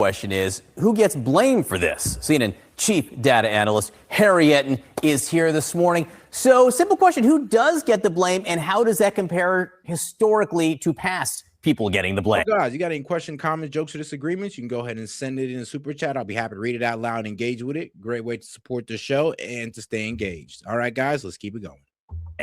Question is, who gets blamed for this? CNN chief data analyst Harry Etten is here this morning. So, simple question, who does get the blame, and how does that compare historically to past people getting the blame? Well, guys, you got any question, comments, jokes, or disagreements? You can go ahead and send it in a super chat. I'll be happy to read it out loud and engage with it. Great way to support the show and to stay engaged. All right, guys, let's keep it going.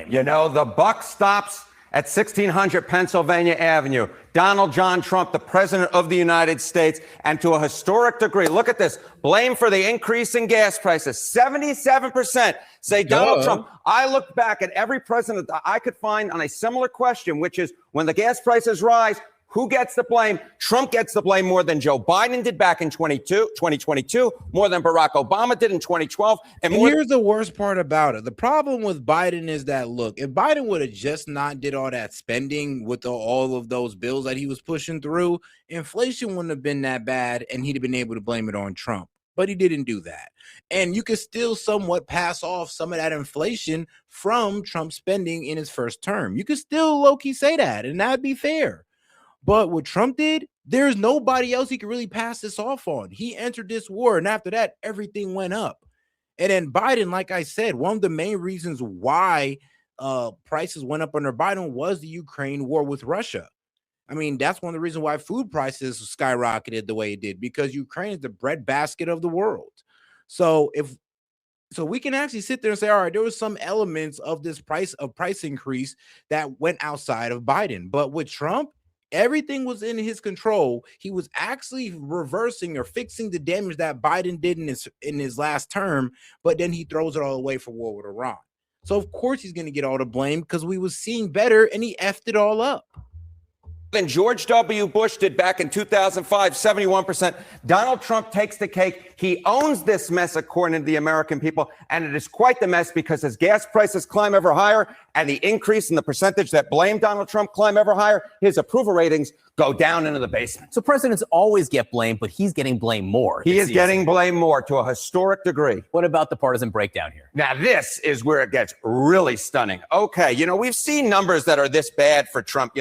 You know, the buck stops at 1600 Pennsylvania Avenue. Donald John Trump, the president of the United States, and to a historic degree, look at this, blame for the increase in gas prices. 77% say Donald Trump. I looked back at every president that I could find on a similar question, which is when the gas prices rise, who gets the blame? Trump gets the blame more than Joe Biden did back in 2022, more than Barack Obama did in 2012. And here's the worst part about it. The problem with Biden is that, look, if Biden would have just not did all that spending with all of those bills that he was pushing through, inflation wouldn't have been that bad, and he'd have been able to blame it on Trump. But he didn't do that. And you could still somewhat pass off some of that inflation from Trump's spending in his first term. You could still low-key say that, and that'd be fair. But what Trump did, there's nobody else he could really pass this off on. He entered this war, and after that, everything went up. And then Biden, like I said, one of the main reasons why prices went up under Biden was the Ukraine war with Russia. I mean, that's one of the reasons why food prices skyrocketed the way it did, because Ukraine is the breadbasket of the world. So we can actually sit there and say, all right, there was some elements of this price increase that went outside of Biden. But with Trump, everything was in his control. He was actually reversing or fixing the damage that Biden did in his last term, but then he throws it all away for war with Iran. So of course he's going to get all the blame because we was seeing better and he effed it all up. Than George W. Bush did back in 2005, 71%. Donald Trump takes the cake. He owns this mess, according to the American people, and it is quite the mess because as gas prices climb ever higher and the increase in the percentage that blame Donald Trump climb ever higher, his approval ratings go down into the basement. So presidents always get blamed, but he's getting blamed more. He is getting blamed more to a historic degree. What about the partisan breakdown here? Now, this is where it gets really stunning. Okay, we've seen numbers that are this bad for Trump,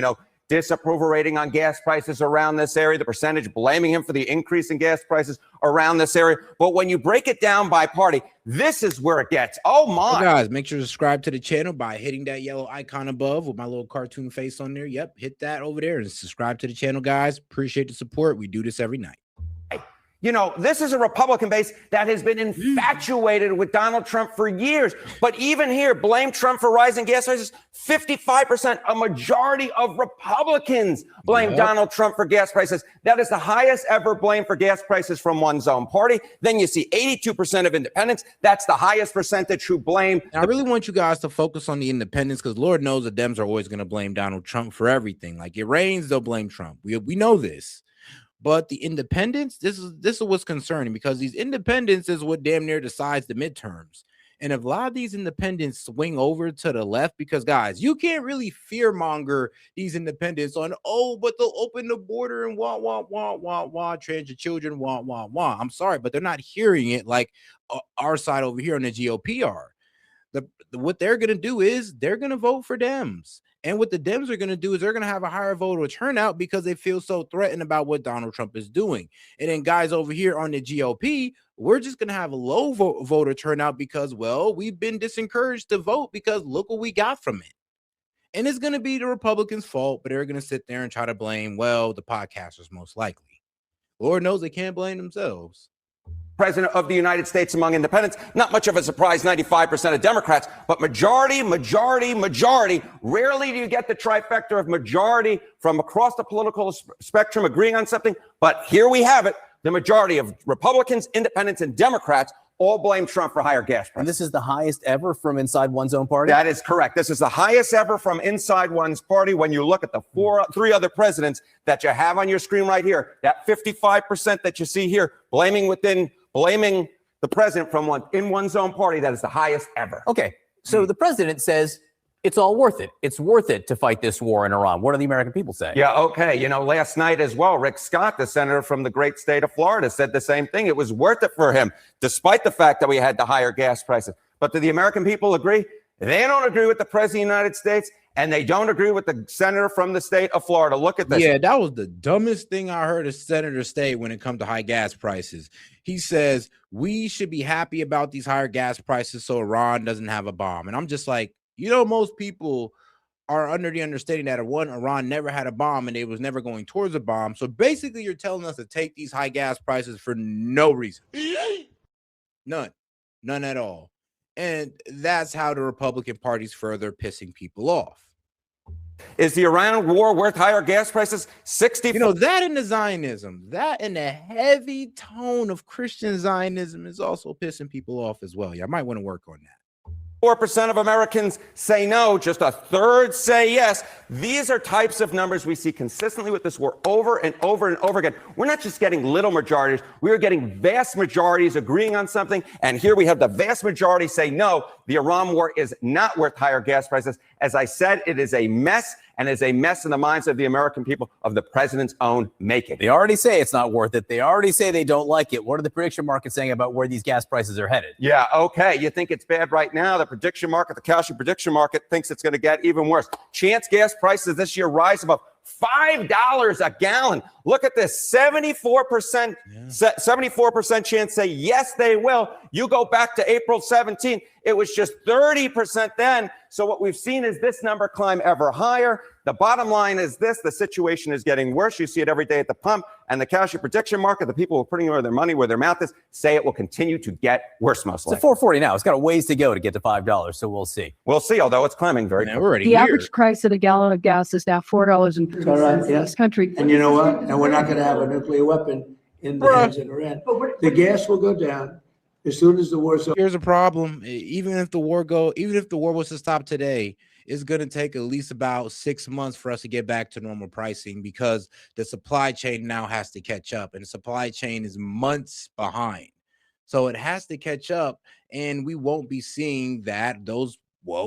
disapproval rating on gas prices around this area, the percentage blaming him for the increase in gas prices around this area. But when you break it down by party, this is where it gets. Oh, my. Hey guys, make sure to subscribe to the channel by hitting that yellow icon above with my little cartoon face on there. Yep, hit that over there and subscribe to the channel, guys. Appreciate the support. We do this every night. This is a Republican base that has been infatuated with Donald Trump for years. But even here, blame Trump for rising gas prices. 55%, a majority of Republicans blame Donald Trump for gas prices. That is the highest ever blame for gas prices from one's own party. Then you see 82% of independents. That's the highest percentage who blame. I really want you guys to focus on the independents because Lord knows the Dems are always going to blame Donald Trump for everything. Like it rains, they'll blame Trump. We know this. But the independents, this is what's concerning because these independents is what damn near decides the midterms. And if a lot of these independents swing over to the left, because guys, you can't really fearmonger these independents on, but they'll open the border and trans your children, I'm sorry, but they're not hearing it like our side over here on the GOP are. What they're going to do is they're going to vote for Dems. And what the Dems are going to do is they're going to have a higher voter turnout because they feel so threatened about what Donald Trump is doing. And then guys over here on the GOP, we're just going to have a low voter turnout because, well, we've been disencouraged to vote because look what we got from it. And it's going to be the Republicans' fault, but they're going to sit there and try to blame, the podcasters most likely. Lord knows they can't blame themselves. President of the United States among independents. Not much of a surprise, 95% of Democrats, but majority. Rarely do you get the trifecta of majority from across the political spectrum agreeing on something. But here we have it. The majority of Republicans, independents, and Democrats all blame Trump for higher gas prices. And this is the highest ever from inside one's own party? That is correct. This is the highest ever from inside one's party. When you look at the three other presidents that you have on your screen right here, that 55% that you see here, blaming the president from in one's own party, that is the highest ever. Okay, so the president says it's all worth it. It's worth it to fight this war in Iran. What do the American people say? Yeah, okay. Last night as well, Rick Scott, the senator from the great state of Florida, said the same thing. It was worth it for him, despite the fact that we had the higher gas prices. But do the American people agree? They don't agree with the president of the United States. and they don't agree with the senator from the state of Florida. Look at this. Yeah, that was the dumbest thing I heard a senator say when it comes to high gas prices. He says, we should be happy about these higher gas prices so Iran doesn't have a bomb. And I'm just like, most people are under the understanding that Iran never had a bomb and it was never going towards a bomb. So basically, you're telling us to take these high gas prices for no reason. None at all. And that's how the Republican Party's further pissing people off. Is the Iran war worth higher gas prices? 60. That and the Zionism, that and the heavy tone of Christian Zionism is also pissing people off as well. Y'all might want to work on that. 4% of Americans say no, just a third say yes. These are types of numbers we see consistently with this war over and over and over again. We're not just getting little majorities, we are getting vast majorities agreeing on something. And here we have the vast majority say no, the Iran war is not worth higher gas prices. As I said, it is a mess, and is a mess in the minds of the American people of the president's own making. They already say it's not worth it. They already say they don't like it. What are the prediction markets saying about where these gas prices are headed? Yeah, okay. You think it's bad right now. The prediction market, the cash prediction market thinks it's going to get even worse. Chance gas prices this year rise above $5 a gallon. Look at this, 74% chance say yes, they will. You go back to April 17th, it was just 30% then. So what we've seen is this number climb ever higher. The bottom line is this, the situation is getting worse. You see it every day at the pump, and the cash prediction market, the people who are putting their money where their mouth is, say it will continue to get worse most likely. It's at $4.40 now. It's got a ways to go to get to $5, so we'll see. We'll see, although it's climbing very quickly. The average price of a gallon of gas is now $4.50 in this country. And you know what? And we're not going to have a nuclear weapon in the hands of Iran. The gas will go down as soon as the war's over. Here's a problem. Even if the war was to stop today, it's going to take at least about 6 months for us to get back to normal pricing, because the supply chain now has to catch up, and the supply chain is months behind. So it has to catch up, and we won't be seeing those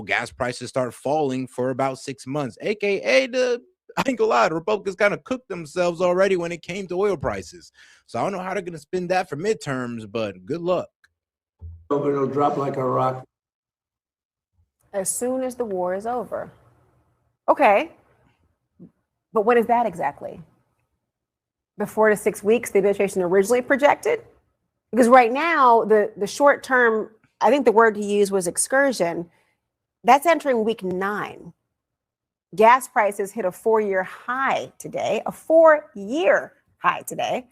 gas prices start falling for about 6 months, aka I ain't gonna lie, the Republicans kind of cooked themselves already when it came to oil prices. So I don't know how they're going to spend that for midterms, but good luck. It'll drop like a rock. As soon as the war is over. Okay. But when is that exactly? The 4 to 6 weeks the administration originally projected? Because right now, the short term, I think the word he used was excursion. That's entering week 9. Gas prices hit a 4-year high today, a 4-year high today.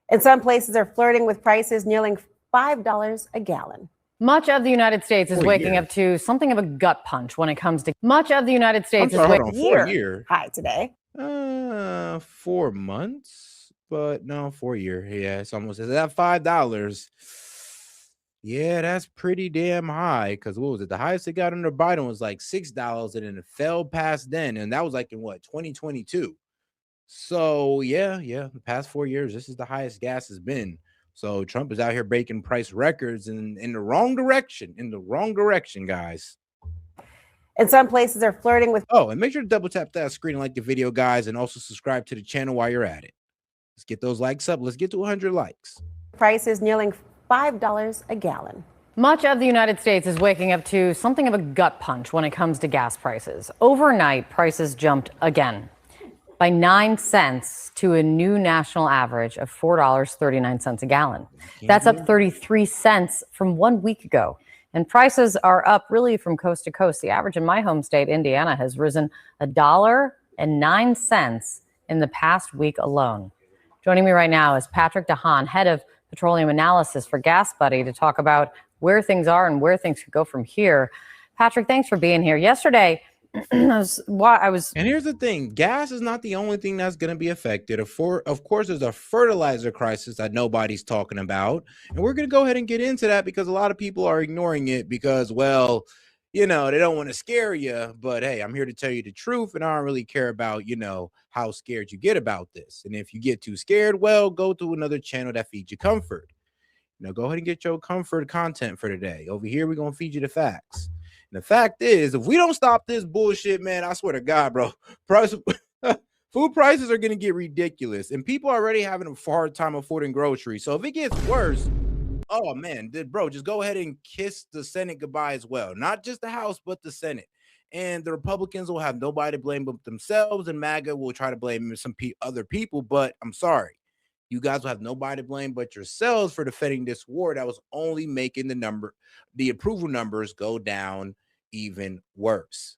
And some places are flirting with prices nearing $5 a gallon. Much of the United States is waking up to something of a gut punch when it comes to much of the United States is waking 4-year high today. 4 months, but no, 4-year. Yeah, it's almost that $5. Yeah, that's pretty damn high. Because what was it? The highest it got under Biden was like $6, and then it fell past then, and that was like in 2022. So yeah, the past 4 years, this is the highest gas has been. So Trump is out here breaking price records in the wrong direction. Guys. And some places are flirting with. Oh, and make sure to double tap that screen and like the video, guys, and also subscribe to the channel while you're at it. Let's get those likes up. Let's get to 100 likes. Prices nearing $5 a gallon. Much of the United States is waking up to something of a gut punch when it comes to gas prices. Overnight, prices jumped again by 9 cents to a new national average of $4.39 a gallon. That's up 33 cents from 1 week ago. And prices are up really from coast to coast. The average in my home state, Indiana, has risen $1.09 in the past week alone. Joining me right now is Patrick DeHaan, head of petroleum analysis for Gas Buddy, to talk about where things are and where things could go from here. Patrick, thanks for being here. Yesterday, and here's the thing, gas is not the only thing that's going to be affected. Of course, there's a fertilizer crisis that nobody's talking about, and we're going to go ahead and get into that because a lot of people are ignoring it because, well, they don't want to scare you. But hey, I'm here to tell you the truth, and I don't really care about how scared you get about this. And if you get too scared, well, go to another channel that feeds you comfort. Go ahead and get your comfort content for today. Over here, we're going to feed you the facts. And the fact is, if we don't stop this bullshit, man, I swear to God, bro, food prices are going to get ridiculous. And people are already having a hard time affording groceries. So if it gets worse, oh, man, bro, just go ahead and kiss the Senate goodbye as well. Not just the House, but the Senate. and the Republicans will have nobody to blame but themselves, and MAGA will try to blame some other people. But I'm sorry, you guys will have nobody to blame but yourselves for defending this war that was only making the approval numbers go down even worse.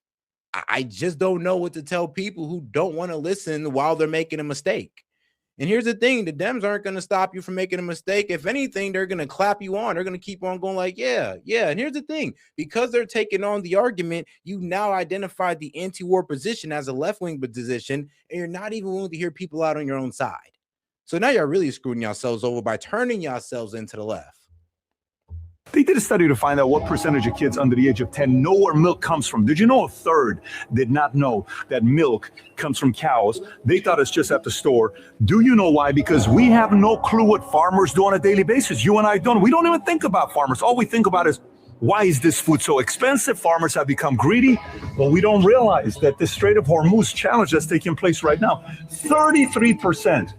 I just don't know what to tell people who don't want to listen while they're making a mistake. And here's the thing, the Dems aren't going to stop you from making a mistake. If anything, they're going to clap you on. They're going to keep on going like, yeah. And here's the thing, because they're taking on the argument, you now identify the anti-war position as a left-wing position, and you're not even willing to hear people out on your own side. So now you're really screwing yourselves over by turning yourselves into the left. They did a study to find out what percentage of kids under the age of 10 know where milk comes from. Did you know a third did not know that milk comes from cows? They thought it's just at the store. Do you know why? Because we have no clue what farmers do on a daily basis. You and I don't. We don't even think about farmers. All we think about is, why is this food so expensive? Farmers have become greedy, but we don't realize that the Strait of Hormuz challenge that's taking place right now, 33%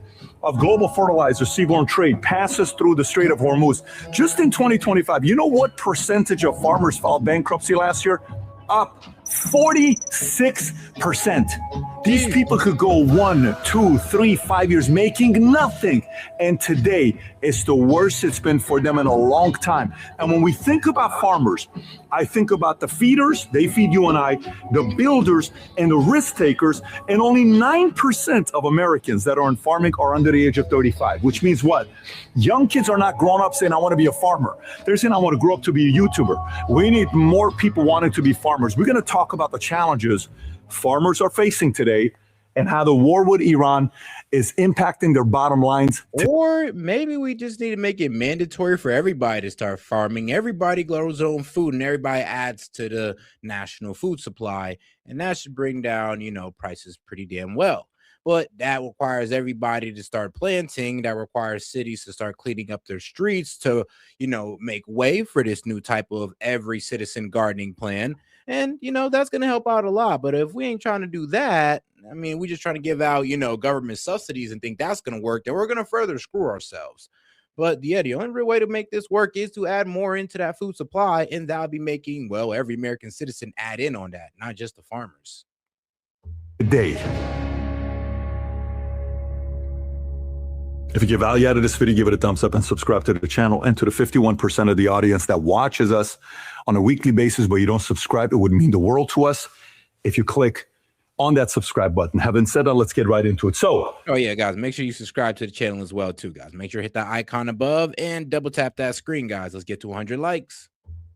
of global fertilizer seaborne trade passes through the Strait of Hormuz. Just in 2025, you know what percentage of farmers filed bankruptcy last year? Up 46%. These people could go 1, 2, 3, 5 years making nothing. And today, it's the worst it's been for them in a long time. And when we think about farmers, I think about the feeders, they feed you and I, the builders, and the risk takers, and only 9% of Americans that are in farming are under the age of 35, which means what? Young kids are not growing up saying, I want to be a farmer. They're saying, I want to grow up to be a YouTuber. We need more people wanting to be farmers. We're going to talk about the challenges farmers are facing today and how the war with Iran is impacting their bottom lines. Or maybe we just need to make it mandatory for everybody to start farming. Everybody grows their own food and everybody adds to the national food supply. And that should bring down, prices pretty damn well. But that requires everybody to start planting. That requires cities to start cleaning up their streets to, make way for this new type of every citizen gardening plan. And, that's going to help out a lot. But if we ain't trying to do that, we just trying to give out, government subsidies and think that's going to work, then we're going to further screw ourselves. But yeah, the only real way to make this work is to add more into that food supply. And that'll be making, every American citizen add in on that, not just the farmers. Today. If you get value out of this video, give it a thumbs up and subscribe to the channel. And to the 51% of the audience that watches us on a weekly basis, but you don't subscribe, it would mean the world to us if you click on that subscribe button. Having said that, let's get right into it. So, guys, make sure you subscribe to the channel as well, too, guys. Make sure to hit that icon above and double tap that screen, guys. Let's get to 100 likes.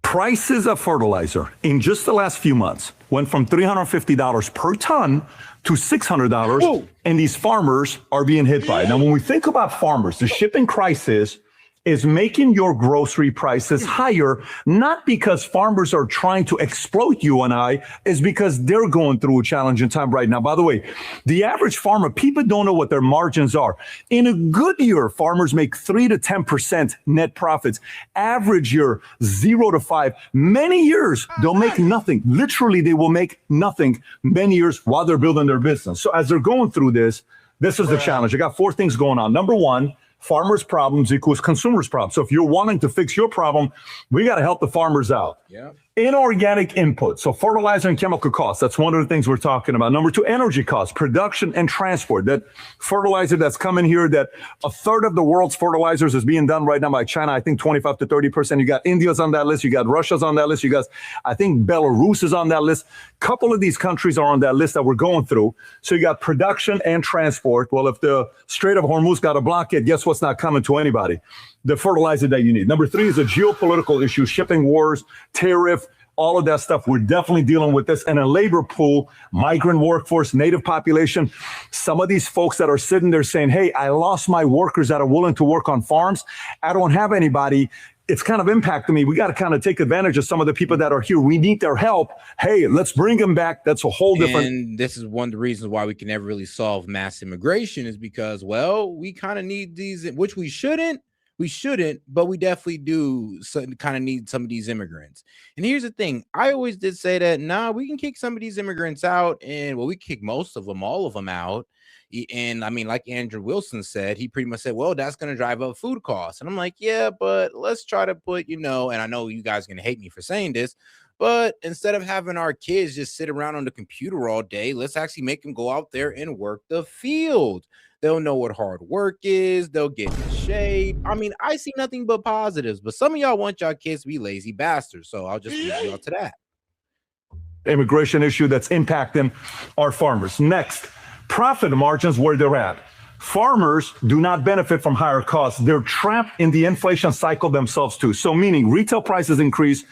Prices of fertilizer in just the last few months went from $350 per ton to $600. Whoa. And these farmers are being hit by it. Now, when we think about farmers, the shipping crisis is making your grocery prices higher, not because farmers are trying to exploit you and I, is because they're going through a challenging time right now. By the way, the average farmer, people don't know what their margins are. In a good year, farmers make 3 to 10% net profits. Average year, 0 to 5. Many years, they'll make nothing. Literally, they will make nothing many years while they're building their business. So as they're going through this is the challenge. I got 4 things going on. Number 1, farmers' problems equals consumers' problems. So if you're wanting to fix your problem, we got to help the farmers out. Yeah. Inorganic input. So fertilizer and chemical costs. That's one of the things we're talking about. Number 2, energy costs, production and transport. That fertilizer that's coming here, that a third of the world's fertilizers is being done right now by China. I think 25 to 30%. You got India's on that list. You got Russia's on that list. You got, I think Belarus is on that list. Couple of these countries are on that list that we're going through. So you got production and transport. Well, if the Strait of Hormuz got a blockade, guess what's not coming to anybody? The fertilizer that you need. Number 3 is a geopolitical issue, shipping wars, tariff, all of that stuff. We're definitely dealing with this. And a labor pool, migrant workforce, native population. Some of these folks that are sitting there saying, hey, I lost my workers that are willing to work on farms. I don't have anybody. It's kind of impacting me. We got to kind of take advantage of some of the people that are here. We need their help. Hey, let's bring them back. That's a whole different. And this is one of the reasons why we can never really solve mass immigration is because, we kind of need these, which we shouldn't, but we definitely do kind of need some of these immigrants. And here's the thing. I always did say that, we can kick some of these immigrants out and we kick most of them, all of them out. And like Andrew Wilson said, he pretty much said, well, that's going to drive up food costs. And I'm like, yeah, but let's try to put, and I know you guys are going to hate me for saying this, But instead of having our kids just sit around on the computer all day, let's actually make them go out there and work the field. They'll know what hard work is. They'll get in shape. I mean, I see nothing but positives, but some of y'all want y'all kids to be lazy bastards. So I'll just leave y'all to that. Immigration issue that's impacting our farmers. Next, profit margins where they're at. Farmers do not benefit from higher costs. They're trapped in the inflation cycle themselves too. So meaning retail prices increase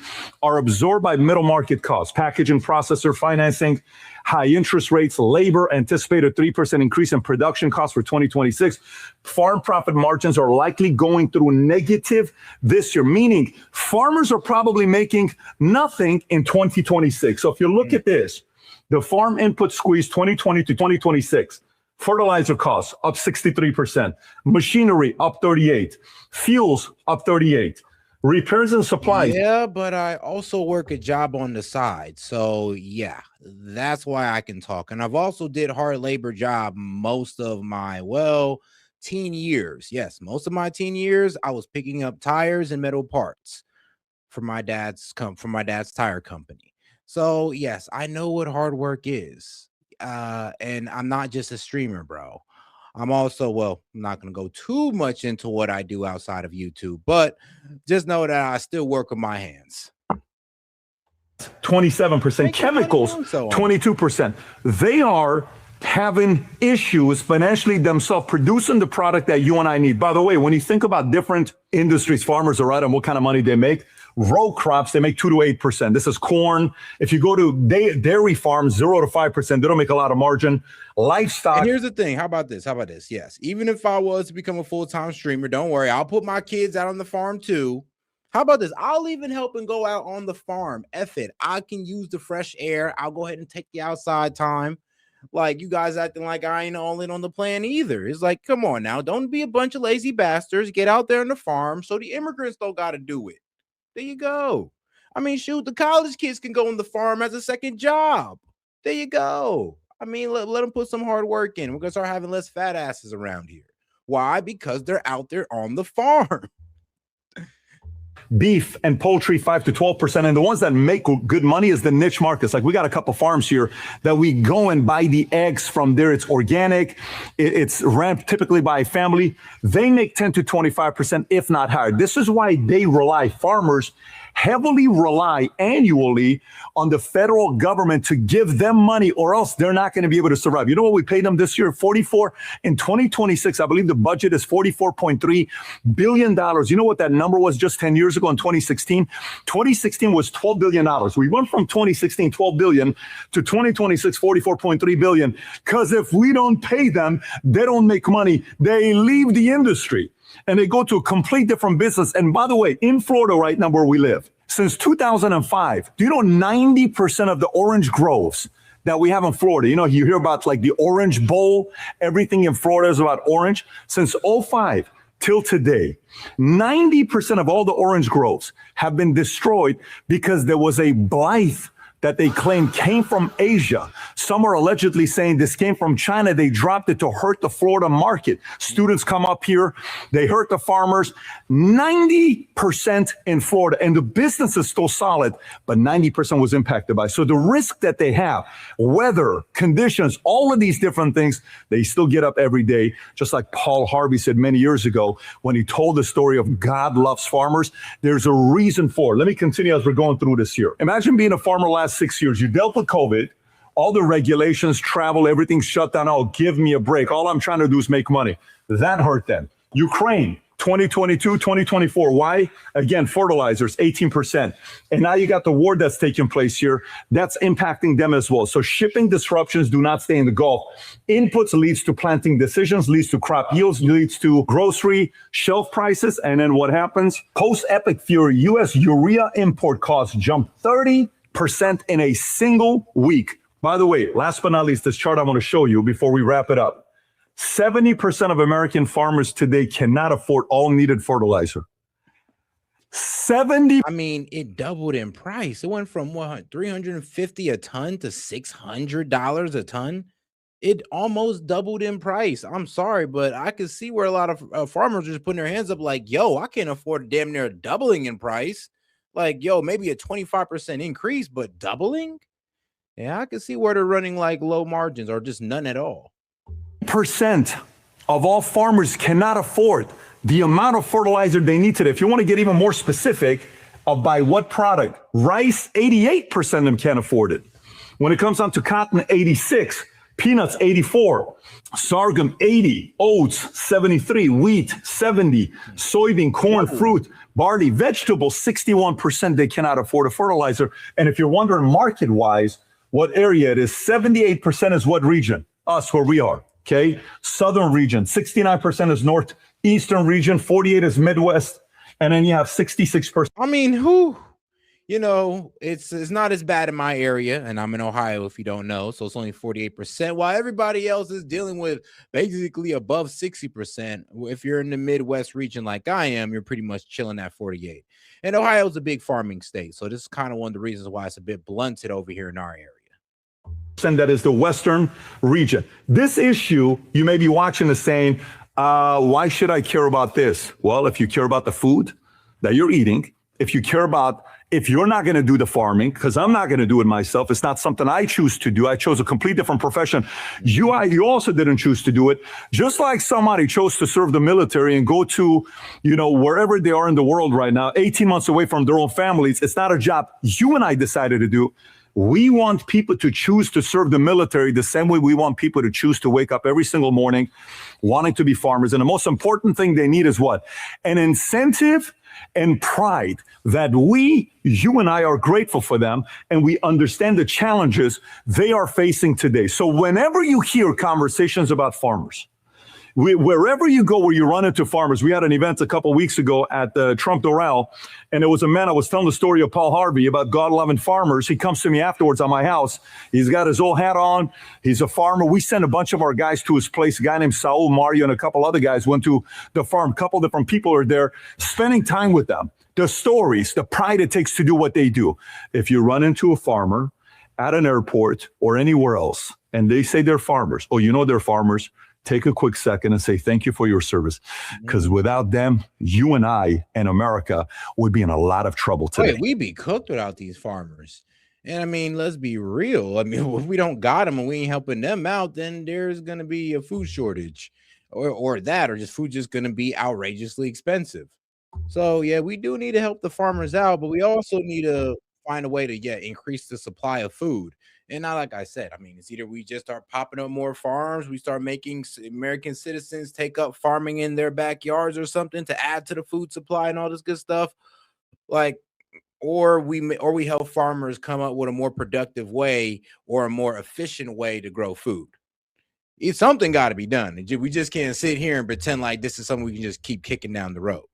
are absorbed by middle market costs, packaging, processor, financing, high interest rates, labor, anticipated 3% increase in production costs for 2026. Farm profit margins are likely going through negative this year, meaning farmers are probably making nothing in 2026. So if you look at this, the farm input squeeze 2020 to 2026, fertilizer costs up 63%, machinery up 38, fuels up 38, repairs and supplies. Yeah, but I also work a job on the side. So yeah, that's why I can talk. And I've also did hard labor job most of my, teen years. Yes, most of my teen years, I was picking up tires and metal parts for my dad's tire company. So yes, I know what hard work is. And I'm not just a streamer, bro. I'm also, I'm not going to go too much into what I do outside of YouTube, but just know that I still work with my hands. 27%, chemicals, 22%. They are having issues financially themselves producing the product that you and I need. By the way, when you think about different industries farmers are at and what kind of money they make, row crops, they make 2 to 8%. This is corn. If you go to dairy farms, 0 to 5%, they don't make a lot of margin. Livestock. And here's the thing. How about this? Yes. Even if I was to become a full-time streamer, don't worry. I'll put my kids out on the farm too. How about this? I'll even help and go out on the farm. F it. I can use the fresh air. I'll go ahead and take the outside time. Like you guys acting like I ain't all in on the plan either. It's like, come on now. Don't be a bunch of lazy bastards. Get out there on the farm so the immigrants don't got to do it. There you go. I mean, shoot, the college kids can go on the farm as a second job. There you go. I mean, let them put some hard work in. We're going to start having less fat asses around here. Why? Because they're out there on the farm. Beef and poultry 5 to 12%, and the ones that make good money is the niche markets. Like we got a couple farms here that we go and buy the eggs from there. It's organic, it's ran typically by a family. They make 10 to 25%, if not higher. This is why farmers heavily rely annually on the federal government to give them money, or else they're not going to be able to survive. You know what we paid them this year? In 2026, I believe the budget is $44.3 billion. You know what that number was just 10 years ago in 2016? 2016 was $12 billion. We went from 2016, 12 billion to 2026, 44.3 billion. Because if we don't pay them, they don't make money. They leave the industry and they go to a complete different business. And by the way, in Florida right now where we live, since 2005, do you know 90% of the orange groves that we have in Florida, you hear about like the Orange Bowl, everything in Florida is about orange. Since 2005 till today, 90% of all the orange groves have been destroyed because there was a blight that they claim came from Asia. Some are allegedly saying this came from China. They dropped it to hurt the Florida market. Students come up here, they hurt the farmers. 90% in Florida, and the business is still solid, but 90% was impacted by. So the risk that they have, weather, conditions, all of these different things, they still get up every day. Just like Paul Harvey said many years ago when he told the story of God loves farmers, there's a reason for it. Let me continue as we're going through this year. Imagine being a farmer last 6 years. You dealt with COVID, all the regulations, travel, everything's shut down. Oh, give me a break. All I'm trying to do is make money. That hurt them. Ukraine, 2022, 2024. Why? Again, fertilizers, 18%. And now you got the war that's taking place here. That's impacting them as well. So shipping disruptions do not stay in the Gulf. Inputs leads to planting decisions, leads to crop yields, leads to grocery shelf prices. And then what happens? Post-epic fury, U.S. urea import costs jumped 30% in a single week. By the way, last but not least, this chart I want to show you before we wrap it up. 70% of American farmers today cannot afford all needed fertilizer. 70. I mean, it doubled in price. It went from $350 a ton to $600 a ton. It almost doubled in price. I'm sorry, but I can see where a lot of farmers are just putting their hands up like, yo, I can't afford damn near doubling in price. Like, yo, maybe a 25% increase, but doubling? Yeah, I can see where they're running like low margins or just none at all. Percent of all farmers cannot afford the amount of fertilizer they need today. If you want to get even more specific of by what product, rice, 88% of them can't afford it. When it comes down to cotton, 86, peanuts, 84, sorghum, 80, oats, 73, wheat, 70, soybean, corn, fruit, barley, vegetables, 61% they cannot afford a fertilizer. And if you're wondering market-wise, what area it is, 78% is what region? Us, where we are, okay? Southern region, 69% is northeastern region, 48 is Midwest, and then you have 66%. I mean, it's not as bad in my area, and I'm in Ohio if you don't know, so it's only 48%, while everybody else is dealing with basically above 60%. If you're in the Midwest region like I am, you're pretty much chilling at 48. And Ohio's a big farming state, so this is kind of one of the reasons why it's a bit blunted over here in our area. And that is the Western region. This issue, you may be watching this saying, why should I care about this? Well, if you care about the food that you're eating, if you care about, if you're not going to do the farming, because I'm not going to do it myself, it's not something I choose to do. I chose a complete different profession. You also didn't choose to do it. Just like somebody chose to serve the military and go to, wherever they are in the world right now, 18 months away from their own families. It's not a job you and I decided to do. We want people to choose to serve the military the same way we want people to choose to wake up every single morning wanting to be farmers. And the most important thing they need is what? An incentive and pride that you and I are grateful for them, and we understand the challenges they are facing today. So whenever you hear conversations about farmers, wherever you go where you run into farmers, we had an event a couple of weeks ago at the Trump Doral, and it was a man, I was telling the story of Paul Harvey about God-loving farmers. He comes to me afterwards on my house. He's got his old hat on. He's a farmer. We sent a bunch of our guys to his place. A guy named Saul, Mario, and a couple other guys went to the farm. A couple different people are there spending time with them. The stories, the pride it takes to do what they do. If you run into a farmer at an airport or anywhere else, and they say they're farmers, or they're farmers, take a quick second and say, thank you for your service. Because without them, you and I and America would be in a lot of trouble today. We'd be cooked without these farmers. And I mean, let's be real. I mean, if we don't got them and we ain't helping them out, then there's going to be a food shortage or just food just going to be outrageously expensive. So, yeah, we do need to help the farmers out, but we also need to find a way to, increase the supply of food. And not like I said, I mean, it's either we just start popping up more farms, we start making American citizens take up farming in their backyards or something to add to the food supply and all this good stuff. Or we help farmers come up with a more productive way or a more efficient way to grow food. It's something got to be done. We just can't sit here and pretend like this is something we can just keep kicking down the road.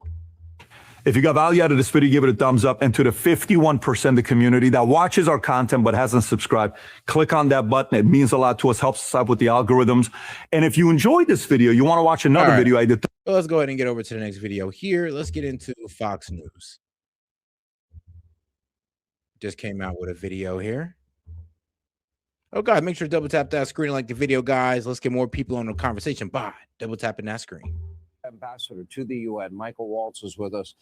If you got value out of this video, give it a thumbs up. And to the 51% of the community that watches our content but hasn't subscribed, click on that button. It means a lot to us, helps us out with the algorithms. And if you enjoyed this video, you want to watch another video I did. Well, let's go ahead and get over to the next video here. Let's get into Fox News. Just came out with a video here. Oh, God, make sure to double tap that screen and like the video, guys. Let's get more people on the conversation by double tapping that screen. Ambassador to the UN, Michael Waltz, is with us.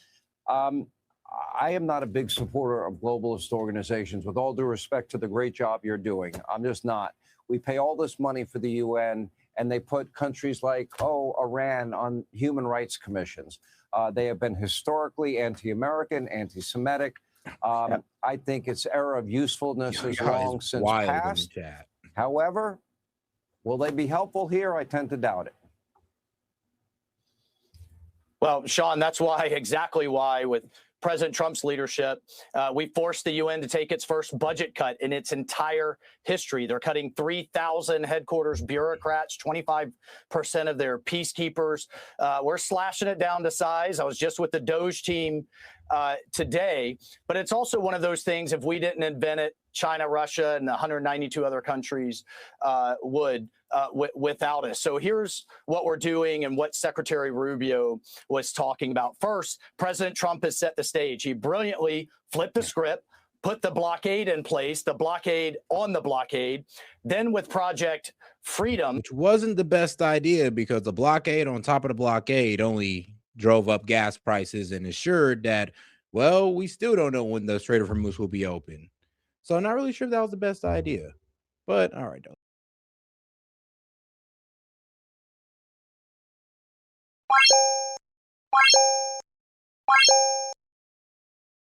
I am not a big supporter of globalist organizations, with all due respect to the great job you're doing. I'm just not. We pay all this money for the UN, and they put countries like, Iran on human rights commissions. They have been historically anti-American, anti-Semitic. I think its era of usefulness is long since passed. However, will they be helpful here? I tend to doubt it. Well, Sean, that's exactly why with President Trump's leadership, we forced the UN to take its first budget cut in its entire history. They're cutting 3,000 headquarters bureaucrats, 25% of their peacekeepers. We're slashing it down to size. I was just with the Doge team today, but it's also one of those things, if we didn't invent it, China, Russia, and the 192 other countries would without us. So here's what we're doing and what Secretary Rubio was talking about. First, President Trump has set the stage. He brilliantly flipped the script, put the blockade in place, the blockade on the blockade. Then with Project Freedom, which wasn't the best idea because the blockade on top of the blockade only drove up gas prices and assured that Well, we still don't know when the Strait of Hormuz will be open. So I'm not really sure if that was the best idea. But all right, though.